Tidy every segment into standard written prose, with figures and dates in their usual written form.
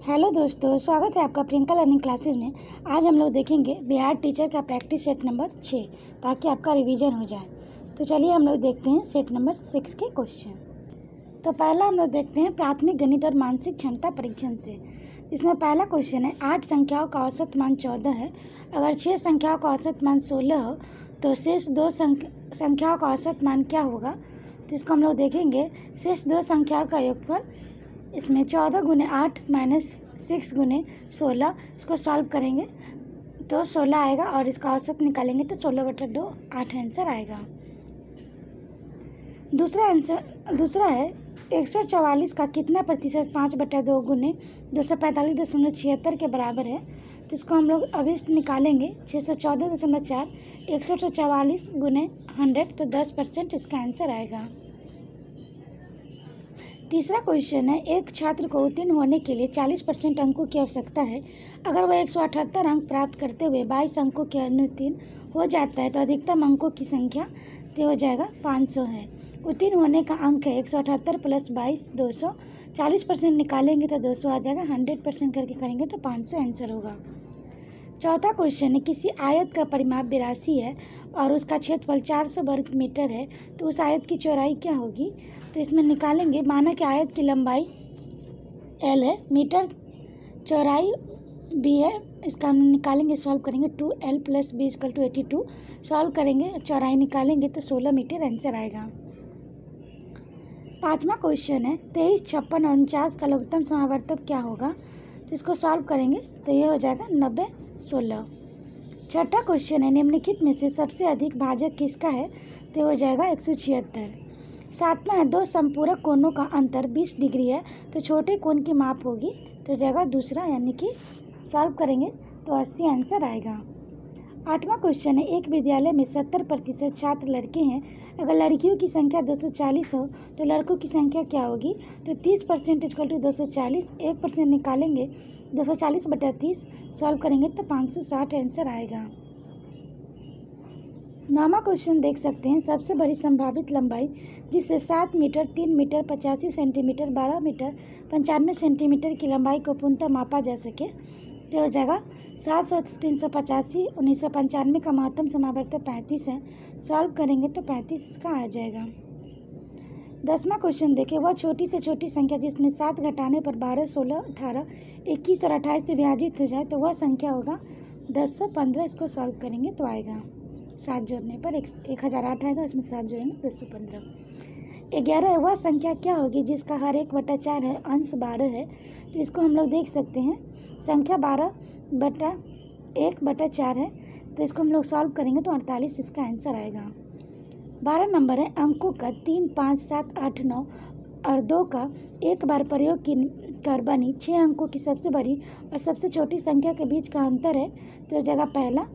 Hello दोस्तों, स्वागत है आपका प्रियंका लर्निंग क्लासेस में। आज हम लोग देखेंगे बिहार टीचर का प्रैक्टिस सेट नंबर 6 ताकि आपका रिवीजन हो जाए। तो चलिए हम लोग देखते हैं सेट नंबर 6 के क्वेश्चन। तो पहला हम लोग देखते हैं प्राथमिक गणित और मानसिक क्षमता परीक्षण से। इसमें पहला क्वेश्चन है 8 संख्याओं का औसत मान 14 है। अगर 6 संख्याओं का औसत मान 16 हो तो शेष 2 संख्याओं का औसत मान क्या होगा। तो इसको हम लोग देखेंगे शेष 2 संख्याओं का योगफल। इसमें 14 गुने 8 माइनस 6 गुने 16, इसको सॉल्व करेंगे तो 16 आएगा और इसका औसत निकालेंगे तो 16/2 8 आंसर आएगा। दूसरा है 144 का कितना प्रतिशत 5/2 गुने 245.76 के बराबर है। तो इसको हम लोग अभिष्ट निकालेंगे 614.4, 144 गुने 100 तो 10% इसका आंसर आएगा। तीसरा क्वेश्चन है एक छात्र को उत्तीर्ण होने के लिए 40% अंकों की आवश्यकता है। अगर वह 178 अंक प्राप्त करते हुए 22 अंकों के अनुत्तीर्ण हो जाता है तो अधिकतम अंकों की संख्या तो हो जाएगा 500 है। उत्तीर्ण होने का अंक है 178 प्लस 22 200, 40% निकालेंगे तो 200 आ जाएगा, 100% करके करेंगे तो 500 आंसर होगा। चौथा क्वेश्चन है किसी आयत का परिमाप 82 है और उसका क्षेत्रफल 400 वर्ग मीटर है तो उस आयत की चौड़ाई क्या होगी। तो इसमें निकालेंगे, माना कि आयत की लंबाई L है, मीटर चौड़ाई B है, इसका हम निकालेंगे सॉल्व करेंगे 2L + B = 82, सॉल्व करेंगे चौड़ाई निकालेंगे तो 16 मीटर आंसर आएगा। पाँचवा क्वेश्चन है 23, 56 और 49 का लघुत्तम समावर्तक क्या होगा। तो इसको सॉल्व करेंगे तो ये हो जाएगा 90, 16। छठा क्वेश्चन है निम्नलिखित में से सबसे अधिक भाजक किसका है। तो हो जाएगा 176। सातवां है दो संपूरक कोणों का अंतर 20 डिग्री है तो छोटे कोण की माप होगी। तो हो जाएगा दूसरा, यानी कि सॉल्व करेंगे तो 80 आंसर आएगा। आठवां क्वेश्चन है एक विद्यालय में 70% छात्र लड़के हैं। अगर लड़कियों की संख्या 240 हो तो लड़कों की संख्या क्या होगी। तो 30% = 240, 1% निकालेंगे 240/30, सॉल्व करेंगे तो 560 आंसर आएगा। नौवां क्वेश्चन देख सकते हैं सबसे बड़ी संभावित लंबाई जिससे 7 metre, 3 metre, 85 centimetre, 12 metre, 95 centimetre की लंबाई को पूर्णतः मापा जा सके। तो हो जाएगा 700, 385, 1995 का महत्तम समावर्तक 35 है, सॉल्व करेंगे तो 35 इसका आ जाएगा। 10वां क्वेश्चन देखें वह छोटी से छोटी संख्या जिसमें 7 घटाने पर 12, 16, 18, 21 और 28 से विभाजित हो जाए तो वह संख्या होगा 1015। इसको सॉल्व करेंगे तो आएगा 7 जोड़ने पर 1008 आएगा, इसमें 7 जोड़ेंगे 1015। 11 है वह संख्या क्या होगी जिसका हर 1/4 है, अंश 12 है। तो इसको हम लोग देख सकते हैं संख्या 12/1/4 है तो इसको हम लोग सॉल्व करेंगे तो 48 इसका आंसर आएगा। 12 नंबर है अंकों का 3, 5, 7, 8, 9 और 2 का एक बार प्रयोग कर बनी 6 अंकों की सबसे बड़ी और सबसे छोटी संख्या के बीच का अंतर है। तो जगह पहला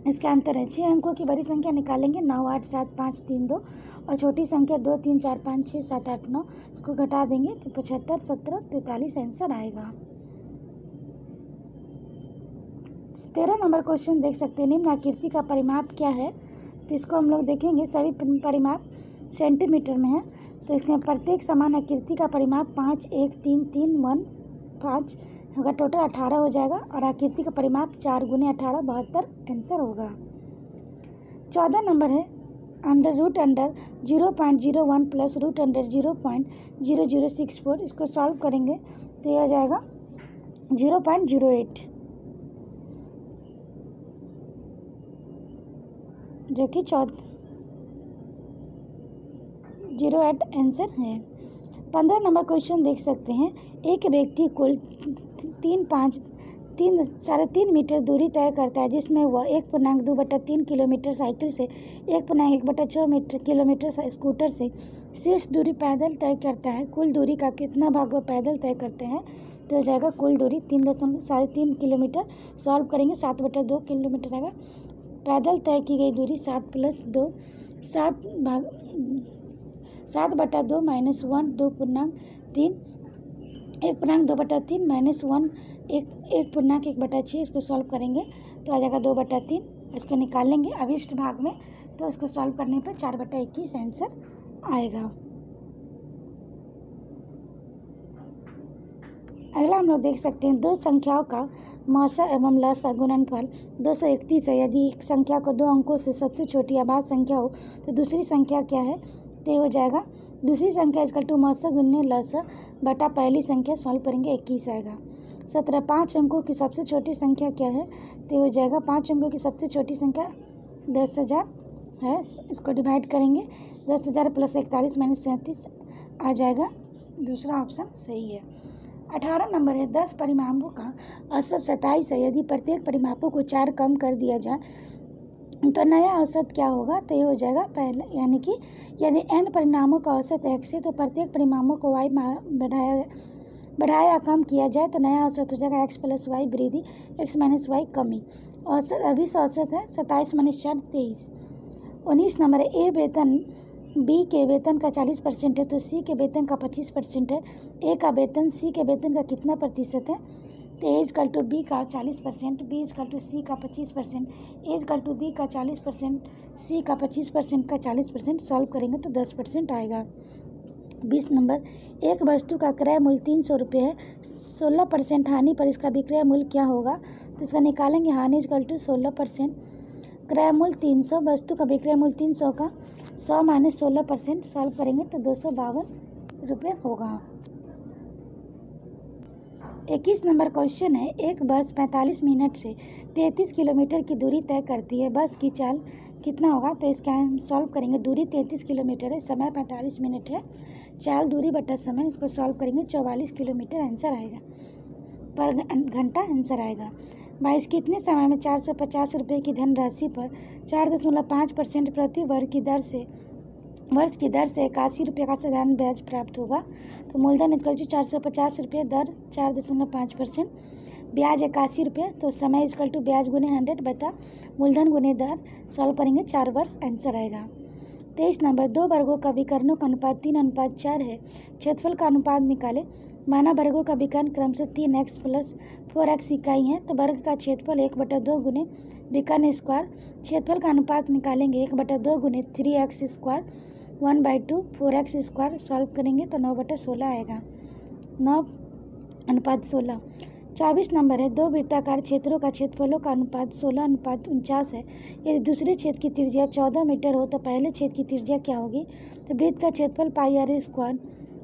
इसका अंतर है 6 अंकों की बड़ी संख्या निकालेंगे 9, 8, 7, 5, 3, 2 और छोटी संख्या 2, 3, 4, 5, 6, 7, 8, 9, इसको घटा देंगे तो 75, 17, 43 आंसर आएगा। 13 नंबर क्वेश्चन देख सकते हैं निम्न आकृति का परिमाप क्या है। तो इसको हम लोग देखेंगे सभी परिमाप सेंटीमीटर में है। तो इसमें प्रत्येक समान आकृति का परिमाप 5, 1, 3, 3, 1, 5 होगा, टोटल 18 हो जाएगा और आकृति का परिमाप 4 गुने 18 72 आंसर होगा। 14 नंबर है √0.01 प्लस √0.0064, इसको सॉल्व करेंगे तो यह हो जाएगा 0.08 जो कि 08 आंसर है। 15 नंबर क्वेश्चन देख सकते हैं एक व्यक्ति कुल 3.3 मीटर दूरी तय करता है जिसमें वह 1.2/3 किलोमीटर साइकिल से, 1.1/6 किलोमीटर स्कूटर से शेष दूरी पैदल तय करता है। कुल दूरी का कितना भाग वह पैदल तय करते हैं। तो हो जाएगा कुल दूरी 3.3 किलोमीटर, सॉल्व करेंगे 7/2 किलोमीटर आएगा। पैदल तय की गई दूरी 7 + 2, 7/2 - 1 2.3, 1.2/3 - 1 1.1/6, इसको सॉल्व करेंगे तो आ जाएगा 2/3। इसको निकालेंगे अभिष्ट भाग में तो इसको सॉल्व करने पर 4/21 आंसर आएगा। अगला हम लोग देख सकते हैं दो संख्याओं का मौसा एवं लसा गुणनफल 231 है। यदि एक संख्या को दो अंकों से सबसे छोटी अभाज्य संख्या हो तो दूसरी संख्या क्या है, तो हो जाएगा दूसरी संख्या इक्वल टू मौसा गुणने लसा बटा पहली संख्या। सॉल्व करेंगे 21 आएगा। 17 5 अंकों की सबसे छोटी संख्या क्या है, तो हो जाएगा 5 अंकों की सबसे छोटी संख्या 10,000 है। इसको डिवाइड करेंगे 10,000 प्लस 41 माइनस 37 आ जाएगा। दूसरा ऑप्शन सही है। 18 नंबर है 10 परिमापों का औसत 27 है। यदि प्रत्येक परिमापों को 4 कम कर दिया जाए तो नया औसत क्या होगा, तो ये हो जाएगा पहले, यानी कि यदि n परिणामों का औसत x है तो प्रत्येक परिमापों को y बढ़ाया या कम किया जाए तो नया औसत हो जाएगा x प्लस वाई वृद्धि x माइनस वाई कमी। औसत अभी से औसत है 27 माइनस 4 23। 19 नंबर है ए वेतन बी के वेतन का 40% है तो सी के वेतन का 25% है। ए का वेतन सी के वेतन का कितना प्रतिशत है, तो ए इजकल टू बी का 40%, बी इजकल टू सी का 25%, ए इजकल टू बी का 40%, सी का 25% का 40%। सॉल्व करेंगे तो 10% आएगा। 20 नंबर एक वस्तु का क्रय मूल्य 300 रुपये है, 16% हानि पर इसका विक्रय मूल्य क्या होगा, तो इसका निकालेंगे हानि इजकल टू 16%, क्रय मूल्य 300, वस्तु का विक्रय मूल्य 300 का 100 माइनस 16%। सॉल्व करेंगे तो 252 रुपये होगा। 21 नंबर क्वेश्चन है एक बस 45 मिनट से 33 किलोमीटर की दूरी तय करती है, बस की चाल कितना होगा, तो इसका हम सॉल्व करेंगे। दूरी 33 किलोमीटर है, समय 45 मिनट है, चाल दूरी बटा समय, इसको सॉल्व करेंगे 44 किलोमीटर आंसर आएगा, पर घंटा आंसर आएगा। 22 कितने समय में 450 रुपये की धनराशि पर 4.5% प्रति वर्ष की दर से 81 रुपये का साधारण ब्याज प्राप्त होगा, तो मूलधन इक्वल टू 450 रुपये, दर 4.5%, ब्याज 81 रुपये, तो समय इक्वल टू ब्याज गुने 100 बटा मूलधन गुने दर। सॉल्व करेंगे 4 वर्ष आंसर आएगा। 23 नंबर दो वर्गों का विकर्णों का अनुपात 3:4 है, क्षेत्रफल का अनुपात निकाले। माना वर्गों का विकर्ण क्रमशः 3x प्लस 4x इकाई है, तो वर्ग का क्षेत्रफल 1/2 गुने विकर्ण स्क्वायर, क्षेत्रफल का अनुपात निकालेंगे 1/2 गुने 3x square 1/2 4x square. Solve करेंगे तो 9/16 आएगा, 9:16। 24 नंबर है दो वृत्ताकार क्षेत्रों का क्षेत्रफलों का अनुपात 16:49 है। यदि दूसरे क्षेत्र की त्रिज्या 14 मीटर हो तो पहले क्षेत्र की त्रिज्या क्या होगी, तो वृत्त का क्षेत्रफल पाई आर स्क्वायर,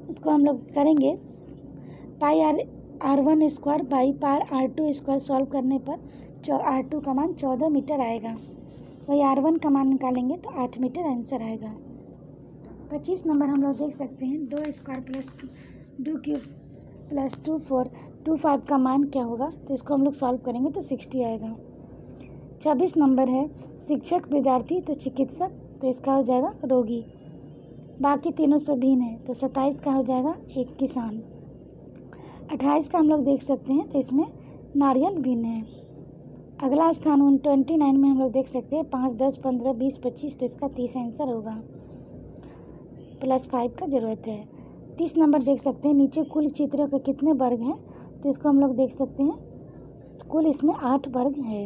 इसको हम लोग करेंगे pi r1 square by pi r2 square. Solve करने पर r2 का मान 14 मीटर आएगा, वही r1 का मान निकालेंगे तो 8 मीटर आंसर आएगा। 25 नंबर हम लोग देख सकते हैं 2 स्क्वायर प्लस 2 क्यूब प्लस 2 4 25 का मान क्या होगा, तो इसको हम लोग सॉल्व करेंगे तो 60 आएगा। 26 नंबर है शिक्षक विद्यार्थी तो चिकित्सक, तो इसका हो जाएगा रोगी, बाकी तीनों से भिन्न है, तो 27 का हो जाएगा एक किसान। 28 का हम लोग देख सकते हैं तो इसमें नारियल भिन्न है। अगला स्थान 29 में हम लोग देख सकते हैं 5 10 15 20 25, तो इसका 30 आंसर होगा, +5 का जरूरत है। 30 नंबर देख सकते हैं नीचे कुल चित्रों के कितने वर्ग हैं, तो इसको हम लोग देख सकते हैं कुल इसमें 8 वर्ग है।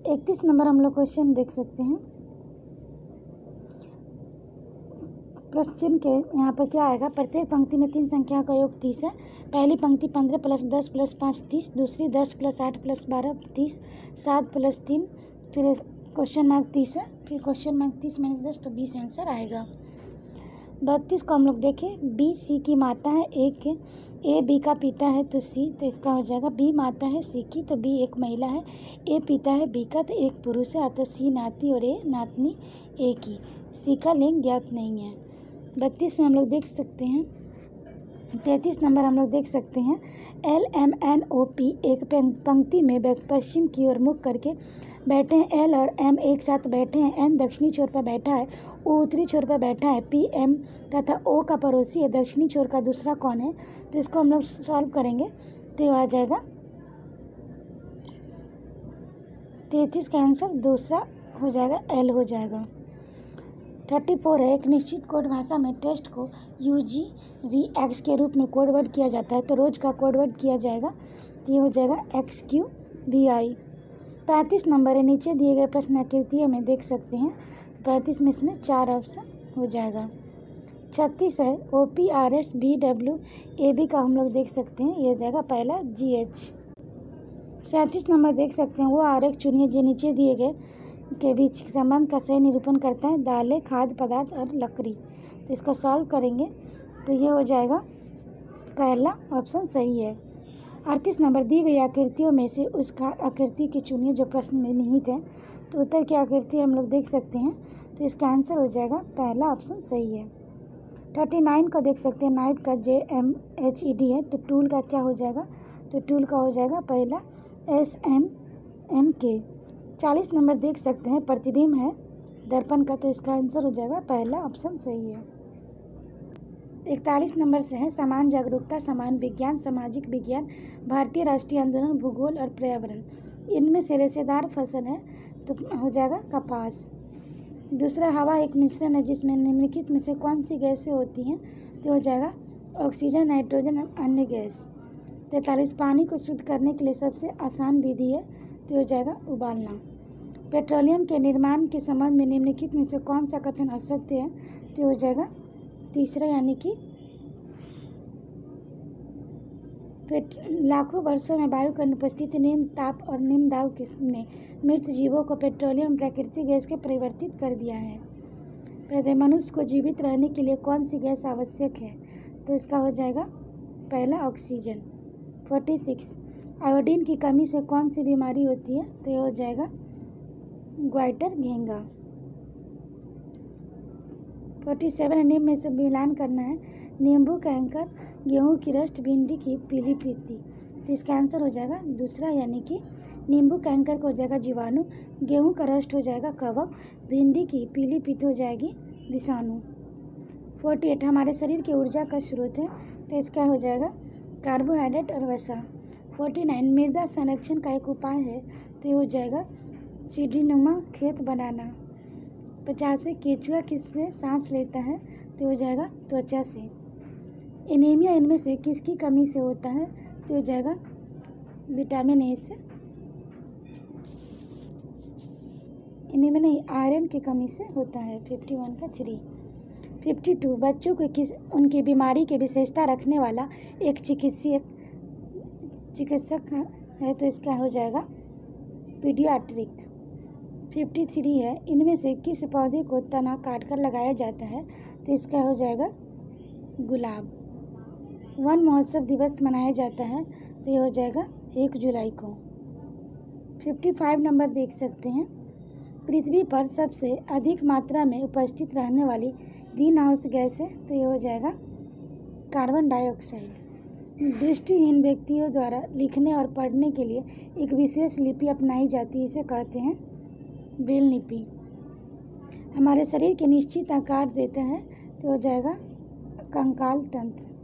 31 नंबर हम लोग क्वेश्चन देख सकते हैं, प्रश्न के यहाँ पर क्या आएगा, प्रत्येक पंक्ति में 3 संख्या का योग 30 है। पहली पंक्ति 15 + 10 + 5 30, दूसरी 10 + 8 + 12 30, 7 + 3, फिर क्वेश्चन मार्क 30 है, फिर क्वेश्चन मार्क 30 - 10 तो 20 आंसर आएगा। 32 को हम लोग देखें, बी सी की माता है, ए बी का पिता है तो सी, तो इसका हो जाएगा बी माता है सी की, तो बी एक महिला है, ए पिता है बी का, तो एक पुरुष है, अतः सी नाती और ए नातनी ए की। सी का लिंग ज्ञात नहीं है। 32 में हम लोग देख सकते हैं, 33 नंबर हम लोग देख सकते हैं LMNOP एक पंक्ति में पश्चिम की ओर मुख करके बैठे हैं, L और M एक साथ बैठे हैं, N दक्षिणी छोर पर बैठा है, O उत्तरी छोर पर बैठा है, P M तथा O का पड़ोसी है, दक्षिणी छोर का दूसरा कौन है, तो इसको हम लोग सॉल्व करेंगे तो आ जाएगा 33 का आंसर दूसरा हो जाएगा, L हो जाएगा। 34 है एक निश्चित कोड भाषा में टेस्ट को UGVX के रूप में कोडवर्ड किया जाता है, तो रोज का कोडवर्ड किया जाएगा, तो ये हो जाएगा XQVI। 35 नंबर है नीचे दिए गए प्रश्न आकृतियों में देख सकते हैं, तो 35 में इसमें 4 ऑप्शन हो जाएगा। 36 है OPRSBWAB का हम लोग देख सकते हैं, ये हो जाएगा पहला GH। 37 नंबर देख सकते हैं, वो आरेख चुनिए जो नीचे दिए गए के बीच संबंध का सही निरूपण करता है, दालें, खाद्य पदार्थ और लकड़ी। तो इसको सॉल्व करेंगे तो ये हो जाएगा पहला ऑप्शन सही है। 38 नंबर दी गई आकृतियों में से उस आकृति की चुनिए जो प्रश्न में निहित है। तो उत्तर की आकृति हम लोग देख सकते हैं, तो इसका आंसर हो जाएगा पहला ऑप्शन सही है। 39 को देख सकते हैं, नाइफ का JMHED है, तो टूल का क्या हो जाएगा, तो टूल का हो जाएगा पहला SNNK। 40 नंबर देख सकते हैं, प्रतिबिंब है दर्पण का, तो इसका आंसर हो जाएगा पहला ऑप्शन सही है। 41 नंबर से है, समान जागरूकता, समान विज्ञान, सामाजिक विज्ञान, भारतीय राष्ट्रीय आंदोलन, भूगोल और पर्यावरण। इनमें से रेशेदार फसल है तो हो जाएगा कपास। दूसरा, हवा एक मिश्रण है जिसमें निम्नलिखित में से कौन सी गैसें होती हैं, तो हो जाएगा ऑक्सीजन, नाइट्रोजन और अन्य गैस। 43, पानी को शुद्ध करने के लिए सबसे आसान विधि है, तो हो जाएगा उबालना। पेट्रोलियम के निर्माण के संबंध में निम्नलिखित में से कौन सा कथन असत्य है, तो हो जाएगा तीसरा, यानी कि लाखों वर्षों में वायु की अनुपस्थिति, निम्न ताप और निम्न दाब ने मृत जीवों को पेट्रोलियम प्राकृतिक गैस के परिवर्तित कर दिया है। पहले, मनुष्य को जीवित रहने के लिए कौन सी गैस आवश्यक है, तो इसका हो जाएगा पहला ऑक्सीजन। 46, आयोडीन की कमी से कौन सी बीमारी होती है, तो यह हो जाएगा ग्वाइटर घेंगा। 47, निम्न में से मिलान करना है, नींबू का एंकर, गेहूं की रस्ट, भिंडी की पीली पीती। तो इसका आंसर हो जाएगा दूसरा, यानी कि नींबू का एंकर को हो जाएगा जीवाणु, गेहूं का रस्ट हो जाएगा कवक, भिंडी की पीली पीती हो जाएगी विषाणु। 48, हमारे शरीर की ऊर्जा का स्रोत है, तो इसका हो जाएगा कार्बोहाइड्रेट और वसा। 49, मृदा संरक्षण का एक उपाय है, तो ये हो जाएगा सीढ़ीनुमा खेत बनाना। 50, केचुआ किससे सांस लेता है, तो हो जाएगा त्वचा से। एनीमिया इनमें से किसकी कमी से होता है, तो हो जाएगा विटामिन ए से। एनीमिया नहीं, आयरन की कमी से होता है। 51 का 3। 52, बच्चों को उनकी बीमारी की विशेषता रखने वाला एक चिकित्सक है, तो इसका हो जाएगा पीडियाट्रिक। 53 है, इनमें से किस पौधे को तना काटकर लगाया जाता है, तो इसका हो जाएगा गुलाब। वन महोत्सव दिवस मनाया जाता है, तो ये हो जाएगा 1 जुलाई को। 55 नंबर देख सकते हैं, पृथ्वी पर सबसे अधिक मात्रा में उपस्थित रहने वाली ग्रीन हाउस गैस है, तो ये हो जाएगा कार्बन डाइऑक्साइड। दृष्टिहीन व्यक्तियों द्वारा लिखने और पढ़ने के लिए एक विशेष लिपि अपनाई जाती है, इसे कहते हैं ब्रेल लिपि। हमारे शरीर के निश्चित आकार देता है, तो हो जाएगा कंकाल तंत्र।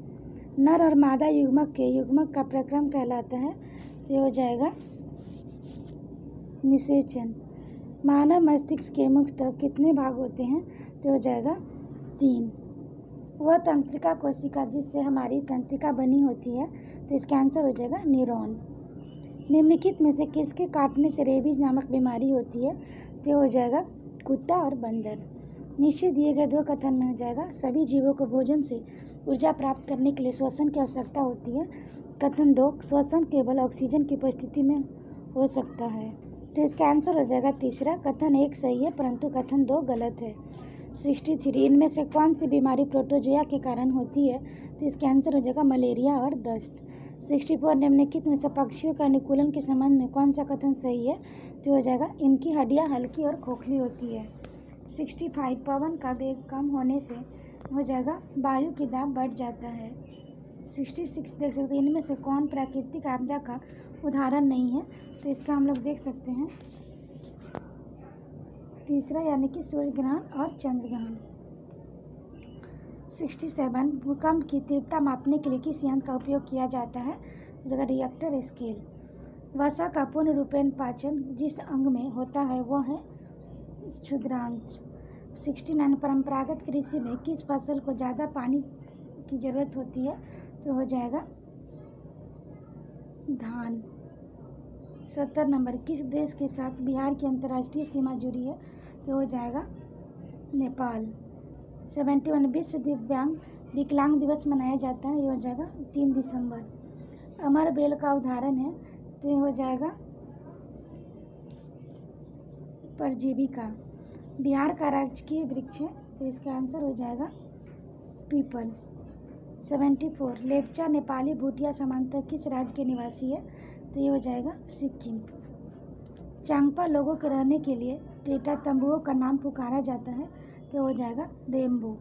नर और मादा युग्मक के युग्मक का प्रक्रम कहलाता है, तो हो जाएगा निषेचन। मानव मस्तिष्क के मुख्यतः कितने भाग होते हैं, तो हो जाएगा 3। वह तंत्रिका कोशिका जिससे हमारी तंत्रिका बनी होती है, तो इसका आंसर हो जाएगा न्यूरॉन। निम्नलिखित में से किसके काटने से रेबीज नामक बीमारी होती है, तो हो जाएगा कुत्ता और बंदर। नीचे दिए गए 2 कथन में हो जाएगा सभी जीवों को भोजन से ऊर्जा प्राप्त करने के लिए श्वसन की आवश्यकता होती है। कथन 2, श्वसन केवल ऑक्सीजन की उपस्थिति में हो सकता है, तो इसका आंसर हो जाएगा तीसरा। कथन 1 सही है, परंतु कथन 2 गलत है। 63, इनमें से कौन सी बीमारी प्रोटोजोआ के कारण होती है, तो इसका आंसर हो जाएगा मलेरिया और दस्त। 64, निम्नलिखित में से पक्षियों का अनुकूलन के संबंध में कौन सा कथन सही है, तो हो जाएगा इनकी हड्डियां हल्की और खोखली होती है। 65, पवन का वेग कम होने से हो जाएगा वायु की दाब बढ़ जाता है। 66 देख सकते हैं, इनमें से कौन प्राकृतिक आपदा का उदाहरण नहीं है, तो इसका हम लोग देख सकते हैं तीसरा, यानी कि सूर्य ग्रहण और चंद्र ग्रहण। 67, भूकंप की तीव्रता मापने के लिए किस यंत्र का उपयोग किया जाता है, तो जगह रिएक्टर स्केल। वसा का पूर्ण रूपेण पाचन जिस अंग में होता है वो है क्षुद्रांत्र। 69, परंपरागत कृषि में किस फसल को ज़्यादा पानी की ज़रूरत होती है, तो हो जाएगा धान। 70 नंबर, किस देश के साथ बिहार की अंतर्राष्ट्रीय सीमा जुड़ी है, तो हो जाएगा नेपाल। 71 विश्व दिव्यांग विकलांग दिवस मनाया जाता है, ये हो जाएगा 3 दिसंबर। अमर बेल का उदाहरण है, तो ये हो जाएगा परजीवी का। बिहार का राजकीय वृक्ष है, तो इसका आंसर हो जाएगा पीपल। 74 लेप्चा नेपाली भूटिया समानता किस राज्य के निवासी है, तो ये हो जाएगा सिक्किम। चांगपा लोगों के रहने के लिए टेटा तंबुओं का नाम पुकारा जाता है, तो हो जाएगा रेनबो।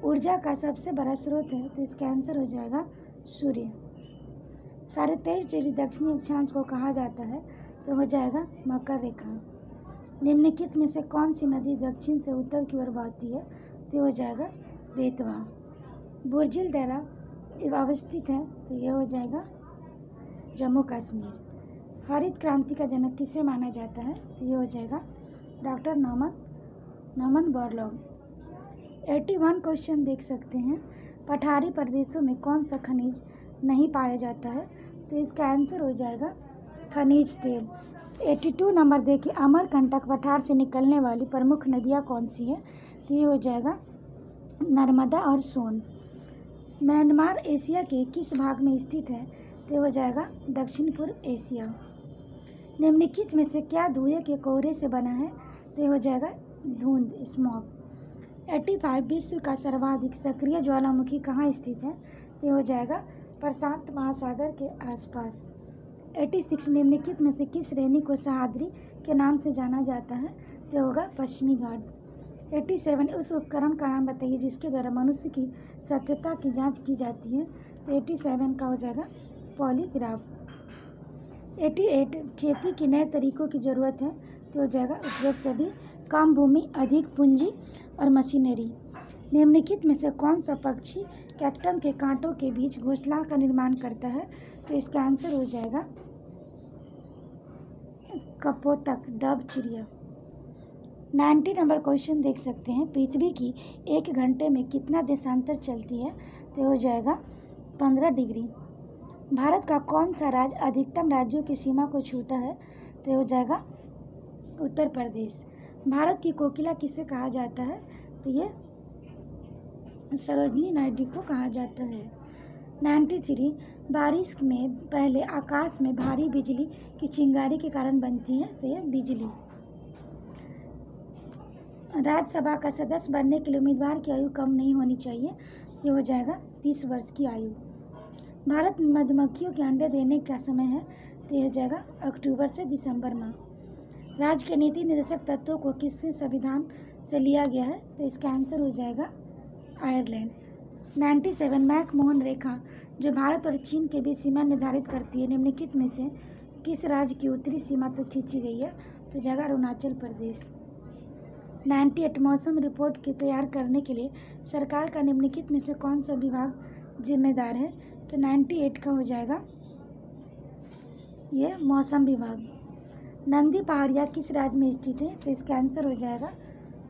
ऊर्जा का सबसे बड़ा स्रोत है, तो इसका आंसर हो जाएगा सूर्य। 23.5 डिग्री दक्षिणी अक्षांश को कहा जाता है, तो हो जाएगा मकर रेखा। निम्नलिखित में से कौन सी नदी दक्षिण से उत्तर की ओर बहती है, तो हो जाएगा बेतवा। बुर्जिल दर्रा अवस्थित है, तो ये हो जाएगा जम्मू कश्मीर। हरित क्रांति का जनक किसे माना जाता है, तो ये हो जाएगा डॉक्टर नॉमन बोरलॉग। 81 क्वेश्चन देख सकते हैं। पठारी प्रदेशों में कौन सा खनिज नहीं पाया जाता है, तो इसका आंसर हो जाएगा खनिज तेल। 82 नंबर देखिए, अमरकंटक पठार से निकलने वाली प्रमुख नदियाँ कौन सी है, तो ये हो जाएगा नर्मदा और सोन। म्यांमार एशिया के किस भाग में स्थित है, तो हो जाएगा दक्षिण पूर्व एशिया। निम्नलिखित में से क्या धुएं के कोहरे से बना है, तो हो जाएगा धुंध स्मॉग। 85 विश्व का सर्वाधिक सक्रिय ज्वालामुखी कहाँ स्थित है, तो हो जाएगा प्रशांत महासागर के आसपास। 86 निम्नलिखित में से किस श्रेणी को सह्याद्री के नाम से जाना जाता है, तो होगा पश्चिमी घाट। 87 उस उपकरण का नाम बताइए जिसके द्वारा मनुष्य की सत्यता की जांच की जाती है, तो 87 का हो जाएगा पॉलीग्राफ। 88 खेती के नए तरीकों की ज़रूरत है, तो हो जाएगा उपयोग सभी, कम भूमि अधिक पूंजी और मशीनरी। निम्नलिखित में से कौन सा पक्षी कैक्टम के कांटों के बीच घोंसला का निर्माण करता है, तो इसका आंसर हो जाएगा कपोतक डब चिड़िया। 90 नंबर क्वेश्चन देख सकते हैं। पृथ्वी की 1 घंटे में कितना देशांतर चलती है, तो हो जाएगा 15 डिग्री। भारत का कौन सा राज्य अधिकतम राज्यों की सीमा को छूता है, तो हो जाएगा उत्तर प्रदेश। भारत की कोकिला किसे कहा जाता है, तो ये सरोजिनी नायडू को कहा जाता है। 93 बारिश में पहले आकाश में भारी बिजली की चिंगारी के कारण बनती है, तो यह बिजली। राज्यसभा का सदस्य बनने के लिए उम्मीदवार की आयु कम नहीं होनी चाहिए, ये हो जाएगा 30 वर्ष की आयु। भारत में मधुमक्खियों के अंडे देने का समय है, तो ये हो जाएगा अक्टूबर से दिसंबर माह। राज्य के नीति निर्देशक तत्वों को किससे संविधान से लिया गया है, तो इसका आंसर हो जाएगा आयरलैंड। 97 मैक-मोहन रेखा जो भारत और चीन के बीच सीमा निर्धारित करती है, निम्नलिखित में से किस राज्य की उत्तरी सीमा तक खींची गई है, तो जाएगा अरुणाचल प्रदेश। 98 मौसम रिपोर्ट के तैयार करने के लिए सरकार का निम्नलिखित में से कौन सा विभाग जिम्मेदार है, तो 98 का हो जाएगा ये मौसम विभाग। नंदी पहाड़ियाँ किस राज्य में स्थित है, तो इसका आंसर हो जाएगा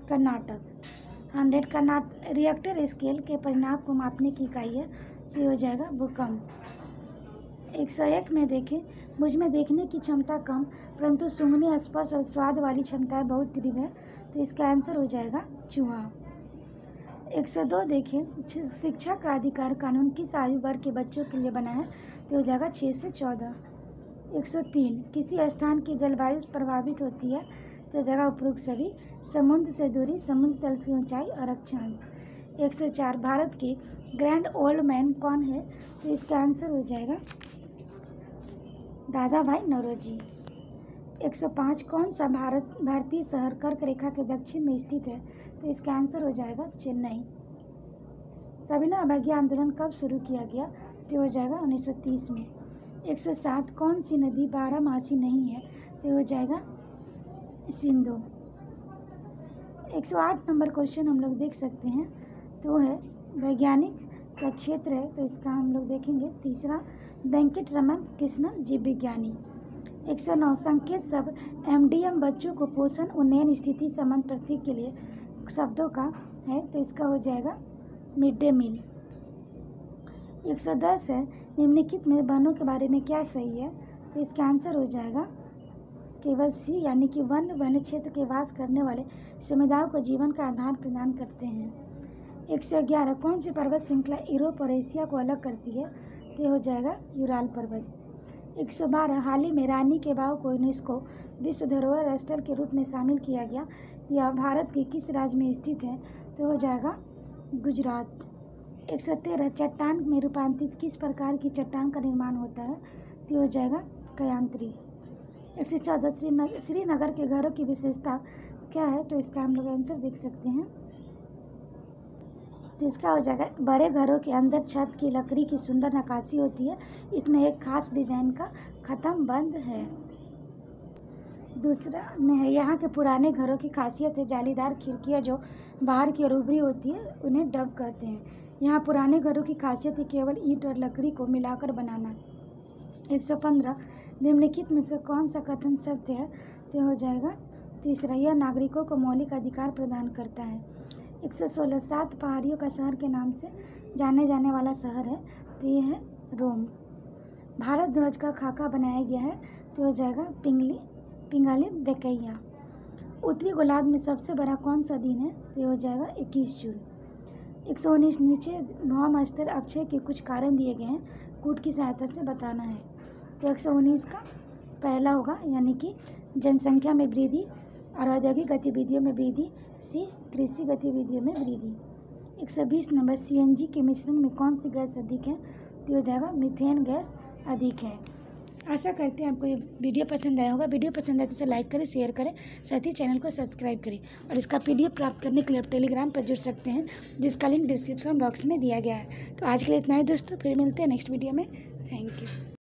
कर्नाटक। 100 रिएक्टर स्केल के परिणाम को मापने की इकाई है, तो ये हो जाएगा भूकंप। 101 में देखें, मुझ में देखने की क्षमता कम परंतु सूंघने स्पर्श और स्वाद वाली क्षमताएं बहुत तीव्र है, तो इसका आंसर हो जाएगा चूहा। 102 देखें, शिक्षा का अधिकार कानून किस आयु वर्ग के बच्चों के लिए बना है, तो हो जाएगा 6 से 14। 103 किसी स्थान की जलवायु प्रभावित होती है, तो जगह उपरोक्त सभी, समुद्र से दूरी, समुद्र तल की ऊंचाई और अक्षांश। 104 भारत के ग्रैंड ओल्ड मैन कौन है, तो इसका आंसर हो जाएगा दादा भाई नौरोजी। 105 कौन सा भारतीय शहर कर्क रेखा के दक्षिण में स्थित है, तो इसका आंसर हो जाएगा चेन्नई। सविनय अवज्ञा आंदोलन कब शुरू किया गया, तो हो जाएगा 1930 में। 107 कौन सी नदी 12मासी नहीं है, तो हो जाएगा सिंधु। 108 नंबर क्वेश्चन हम लोग देख सकते हैं, तो है वैज्ञानिक का क्षेत्र है, तो इसका हम लोग देखेंगे तीसरा वेंकट रमन कृष्णन जीव विज्ञानी। 109 संकेत शब्द एमडीएम बच्चों को पोषण उन्नयन स्थिति संबंध प्रतीक के लिए शब्दों का है, तो इसका हो जाएगा मिड डे मील। 110 है निम्नलिखित में वनों के बारे में क्या सही है, तो इसका आंसर हो जाएगा केवल सी, यानी कि वन क्षेत्र के वास करने वाले समुदायों को जीवन का आधार प्रदान करते हैं। 111 कौन सी पर्वत श्रृंखला यूरोप और एशिया को अलग करती है? तो ये हो जाएगा यूराल पर्वत। 112 हाल ही में रानी के बाव को यूनेस्को विश्व धरोहर स्थल के रूप में शामिल किया गया। यह भारत के किस राज्य में स्थित है? तो हो जाएगा गुजरात। 113 चट्टान में रूपांतरित किस प्रकार की चट्टान का निर्माण होता है? तो हो जाएगा कयांत्री। 114 श्रीनगर के घरों की विशेषता क्या है? तो इसका हम लोग आंसर देख सकते हैं। तो इसका हो जाएगा बड़े घरों के अंदर छत की लकड़ी की सुंदर नक्काशी होती है। इसमें एक खास डिजाइन का खत्म बंद है। दूसरा में है यहाँ के पुराने घरों की खासियत है जालीदार खिड़कियाँ जो बाहर की ओर उभरी होती है, उन्हें डब कहते हैं। यहाँ पुराने घरों की खासियत है केवल ईंट और लकड़ी को मिलाकर बनाना। 115 निम्नलिखित में से कौन सा कथन सत्य है? तो हो जाएगा तीसरा, यह नागरिकों को मौलिक अधिकार प्रदान करता है। 116 7 पहाड़ियों का शहर के नाम से जाने जाने वाला शहर है। तो ये है रोम। भारत ध्वज का खाका बनाया गया है। तो हो जाएगा पिंगाली बेकैया। उत्तरी गोलार्ध में सबसे बड़ा कौन सा दिन है? तो ये हो जाएगा 21 जून। 119 नीचे भौम स्तर अक्षय के कुछ कारण दिए गए हैं, कूट की सहायता से बताना है। तो 119 का पहला होगा यानी कि जनसंख्या में वृद्धि और औद्योगिक गतिविधियों में वृद्धि, सी कृषि गतिविधियों में वृद्धि। 120 नंबर सीएनजी के मिश्रण में कौन सी गैस अधिक है? तो हो जाएगा मीथेन गैस अधिक है। आशा करते हैं आपको ये वीडियो पसंद आया होगा। वीडियो पसंद आए तो इसे लाइक करें, शेयर करें, साथ ही चैनल को सब्सक्राइब करें। और इसका PDF प्राप्त करने के लिए आप टेलीग्राम पर जुड़ सकते हैं, जिसका लिंक डिस्क्रिप्शन बॉक्स में दिया गया है। तो आज के लिए इतना ही दोस्तों, फिर मिलते हैं नेक्स्ट वीडियो में। Thank you.